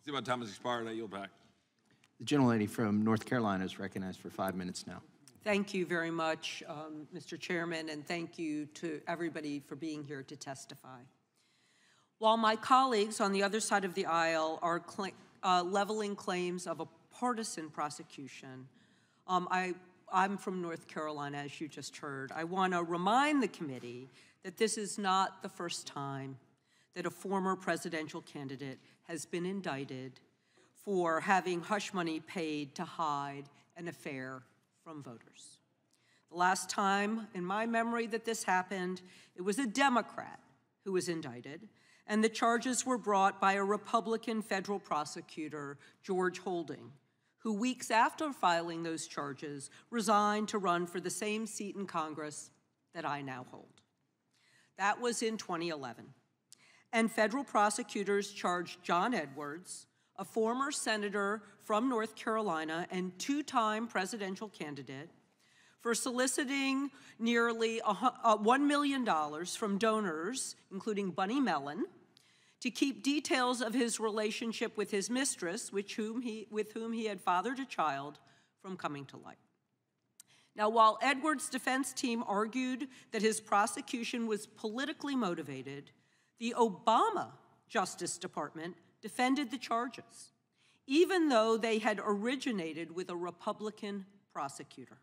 See my time has expired. I yield back. The gentlelady from North Carolina is recognized for 5 minutes now. Thank you very much, Mr. Chairman, and thank you to everybody for being here to testify. While my colleagues on the other side of the aisle are leveling claims of a partisan prosecution, I'm from North Carolina, as you just heard. I want to remind the committee that this is not the first time that a former presidential candidate has been indicted for having hush money paid to hide an affair from voters. The last time in my memory that this happened, it was a Democrat who was indicted, and the charges were brought by a Republican federal prosecutor, George Holding, who weeks after filing those charges resigned to run for the same seat in Congress that I now hold. That was in 2011. And federal prosecutors charged John Edwards, a former senator from North Carolina and two-time presidential candidate, for soliciting nearly $1 million from donors, including Bunny Mellon, to keep details of his relationship with his mistress, with whom he had fathered a child, from coming to light. Now, while Edwards' defense team argued that his prosecution was politically motivated, the Obama Justice Department defended the charges, even though they had originated with a Republican prosecutor,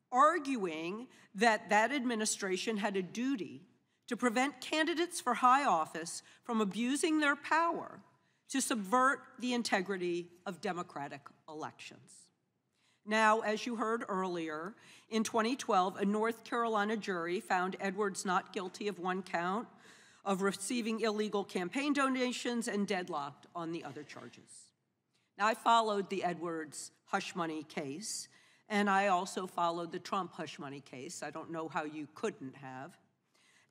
arguing that that administration had a duty to prevent candidates for high office from abusing their power to subvert the integrity of democratic elections. Now, as you heard earlier, in 2012, a North Carolina jury found Edwards not guilty of one count of receiving illegal campaign donations and deadlocked on the other charges. Now, I followed the Edwards hush money case, and I also followed the Trump hush money case. I don't know how you couldn't have.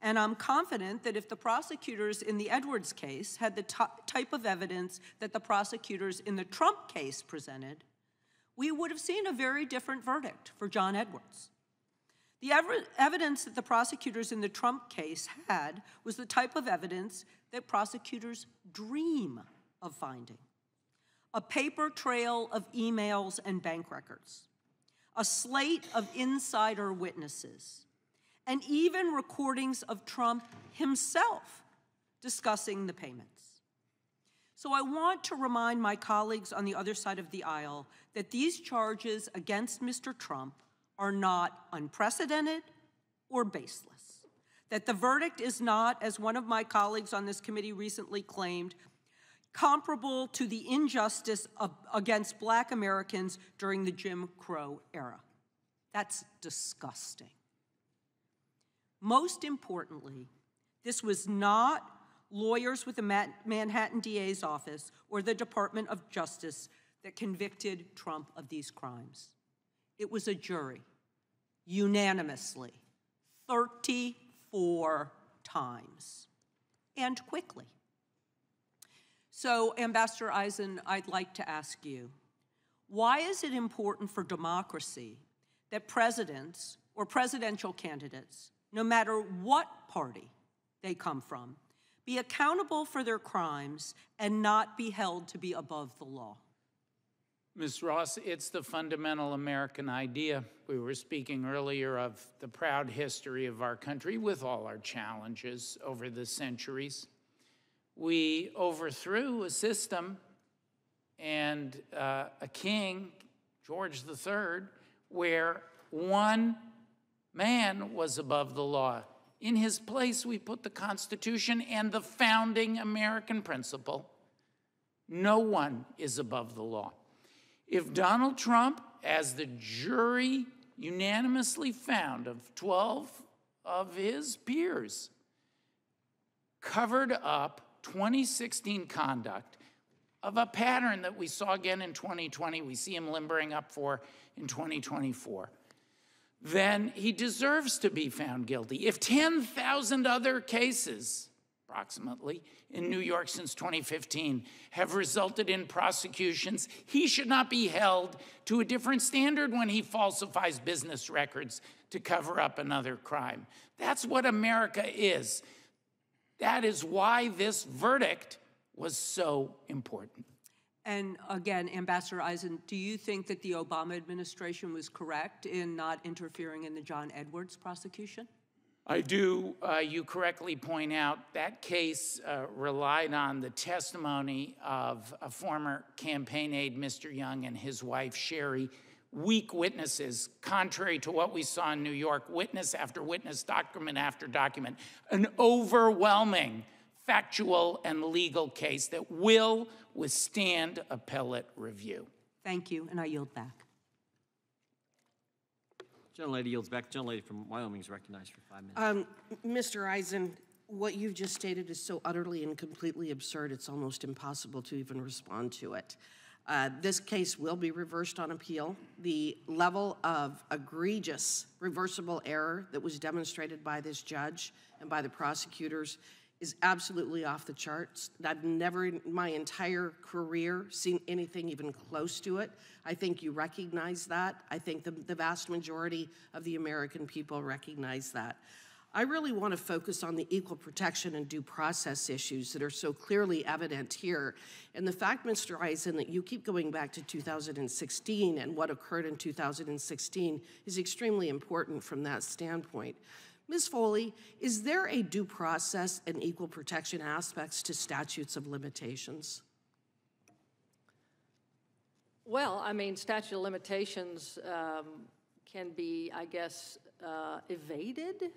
And I'm confident that if the prosecutors in the Edwards case had the type of evidence that the prosecutors in the Trump case presented, we would have seen a very different verdict for John Edwards. The evidence that the prosecutors in the Trump case had was the type of evidence that prosecutors dream of finding: a paper trail of emails and bank records, a slate of insider witnesses, and even recordings of Trump himself discussing the payments. So I want to remind my colleagues on the other side of the aisle that these charges against Mr. Trump are not unprecedented or baseless, that the verdict is not, as one of my colleagues on this committee recently claimed, comparable to the injustice against Black Americans during the Jim Crow era. That's disgusting. Most importantly, this was not lawyers with the Manhattan DA's office or the Department of Justice that convicted Trump of these crimes. It was a jury, unanimously, 34 times, and quickly. So, Ambassador Eisen, I'd like to ask you, why is it important for democracy that presidents or presidential candidates, no matter what party they come from, be accountable for their crimes and not be held to be above the law? Ms. Ross, it's the fundamental American idea. We were speaking earlier of the proud history of our country with all our challenges over the centuries. We overthrew a system and a king, George III, where one man was above the law. In his place, we put the Constitution and the founding American principle: no one is above the law. If Donald Trump, as the jury unanimously found of 12 of his peers, covered up 2016 conduct of a pattern that we saw again in 2020, we see him limbering up for in 2024, then he deserves to be found guilty. If 10,000 other cases, approximately, in New York since 2015 have resulted in prosecutions, he should not be held to a different standard when he falsifies business records to cover up another crime. That's what America is. That is why this verdict was so important. And again, Ambassador Eisen, do you think that the Obama administration was correct in not interfering in the John Edwards prosecution? I do. You correctly point out that case relied on the testimony of a former campaign aide, Mr. Young, and his wife, Sherry. Weak witnesses, contrary to what we saw in New York, witness after witness, document after document. An overwhelming factual and legal case that will withstand appellate review. Thank you, and I yield back. Gentlelady yields back. Gentlelady from Wyoming is recognized for 5 minutes. Mr. Eisen, what you've just stated is so utterly and completely absurd, it's almost impossible to even respond to it. This case will be reversed on appeal. The level of egregious reversible error that was demonstrated by this judge and by the prosecutors is absolutely off the charts. I've never in my entire career seen anything even close to it. I think you recognize that. I think the vast majority of the American people recognize that. I really want to focus on the equal protection and due process issues that are so clearly evident here. And the fact, Mr. Eisen, that you keep going back to 2016 and what occurred in 2016 is extremely important from that standpoint. Ms. Foley, is there a due process and equal protection aspects to statutes of limitations? Well, I mean, statute of limitations can be, I guess, evaded,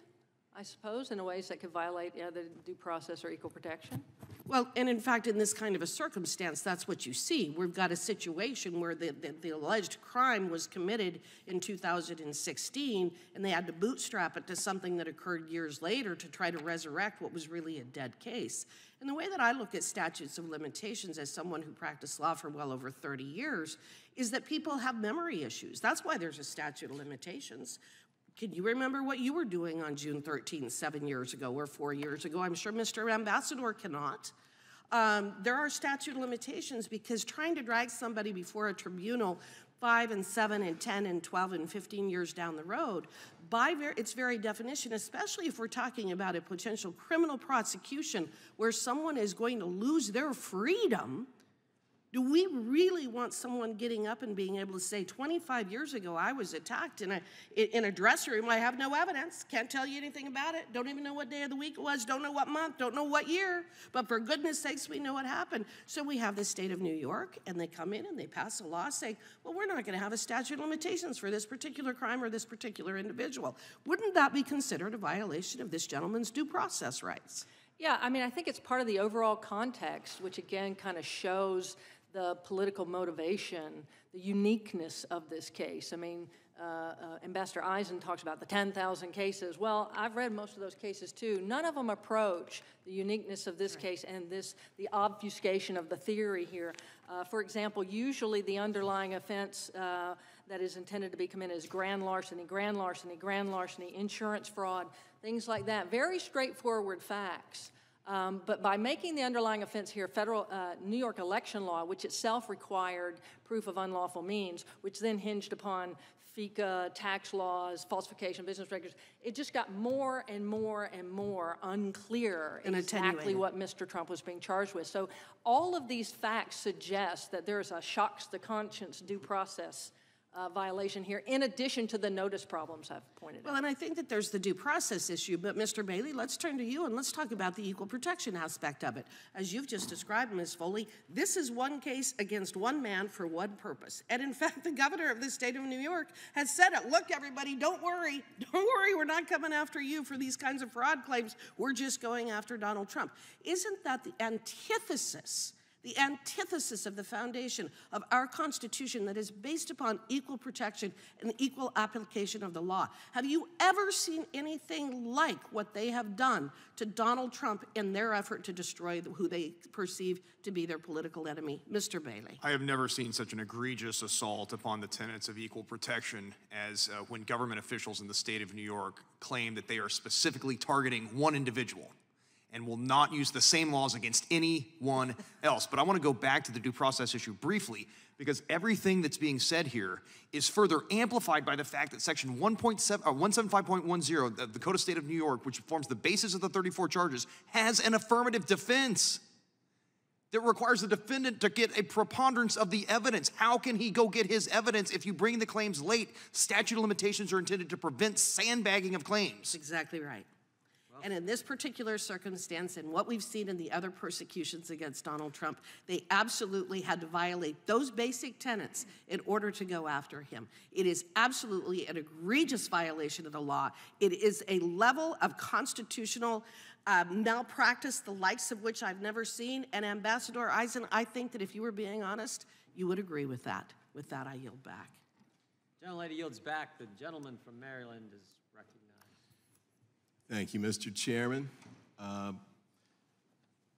I suppose, in ways that could violate the due process or equal protection. Well, and in fact, in this kind of a circumstance, that's what you see. We've got a situation where the alleged crime was committed in 2016, and they had to bootstrap it to something that occurred years later to try to resurrect what was really a dead case. And the way that I look at statutes of limitations as someone who practiced law for well over 30 years is that people have memory issues. That's why there's a statute of limitations. Can you remember what you were doing on June 13th, 7 years ago or 4 years ago? I'm sure Mr. Ambassador cannot. There are statute of limitations because trying to drag somebody before a tribunal 5 and 7 and 10 and 12 and 15 years down the road, by its very definition, especially if we're talking about a potential criminal prosecution where someone is going to lose their freedom, do we really want someone getting up and being able to say, 25 years ago, I was attacked in a dressing room, I have no evidence, can't tell you anything about it, don't even know what day of the week it was, don't know what month, don't know what year, but for goodness sakes, we know what happened. So we have the state of New York, and they come in and they pass a law saying, well, we're not gonna have a statute of limitations for this particular crime or this particular individual. Wouldn't that be considered a violation of this gentleman's due process rights? Yeah, I mean, I think it's part of the overall context, which again kind of shows the political motivation, the uniqueness of this case. I mean, Ambassador Eisen talks about the 10,000 cases. Well, I've read most of those cases too. None of them approach the uniqueness of this case and the obfuscation of the theory here. For example, usually the underlying offense that is intended to be committed is grand larceny, insurance fraud, things like that. Very straightforward facts. But by making the underlying offense here federal New York election law, which itself required proof of unlawful means, which then hinged upon FICA, tax laws, falsification of business records, it just got more and more and more unclear and exactly what Mr. Trump was being charged with. So all of these facts suggest that there's a shocks the conscience due process violation here, in addition to the notice problems I've pointed out. Well, and I think that there's the due process issue, but Mr. Bailey, let's turn to you and let's talk about the equal protection aspect of it. As you've just described, Ms. Foley, this is one case against one man for one purpose. And in fact, the governor of the state of New York has said it. Look, everybody, don't worry, we're not coming after you for these kinds of fraud claims. We're just going after Donald Trump. Isn't that the antithesis of the foundation of our Constitution that is based upon equal protection and equal application of the law? Have you ever seen anything like what they have done to Donald Trump in their effort to destroy who they perceive to be their political enemy? Mr. Bailey. I have never seen such an egregious assault upon the tenets of equal protection as when government officials in the state of New York claim that they are specifically targeting one individual and will not use the same laws against anyone else. But I want to go back to the due process issue briefly, because everything that's being said here is further amplified by the fact that Section 175.10 of the Code of State of New York, which forms the basis of the 34 charges, has an affirmative defense. that requires the defendant to get a preponderance of the evidence. How can he go get his evidence if you bring the claims late? Statute of limitations are intended to prevent sandbagging of claims. That's exactly right. And in this particular circumstance, and what we've seen in the other persecutions against Donald Trump, they absolutely had to violate those basic tenets in order to go after him. It is absolutely an egregious violation of the law. It is a level of constitutional malpractice, the likes of which I've never seen. And Ambassador Eisen, I think that if you were being honest, you would agree with that. With that, I yield back. Gentlelady yields back. The gentleman from Maryland is recognized. Thank you, Mr. Chairman.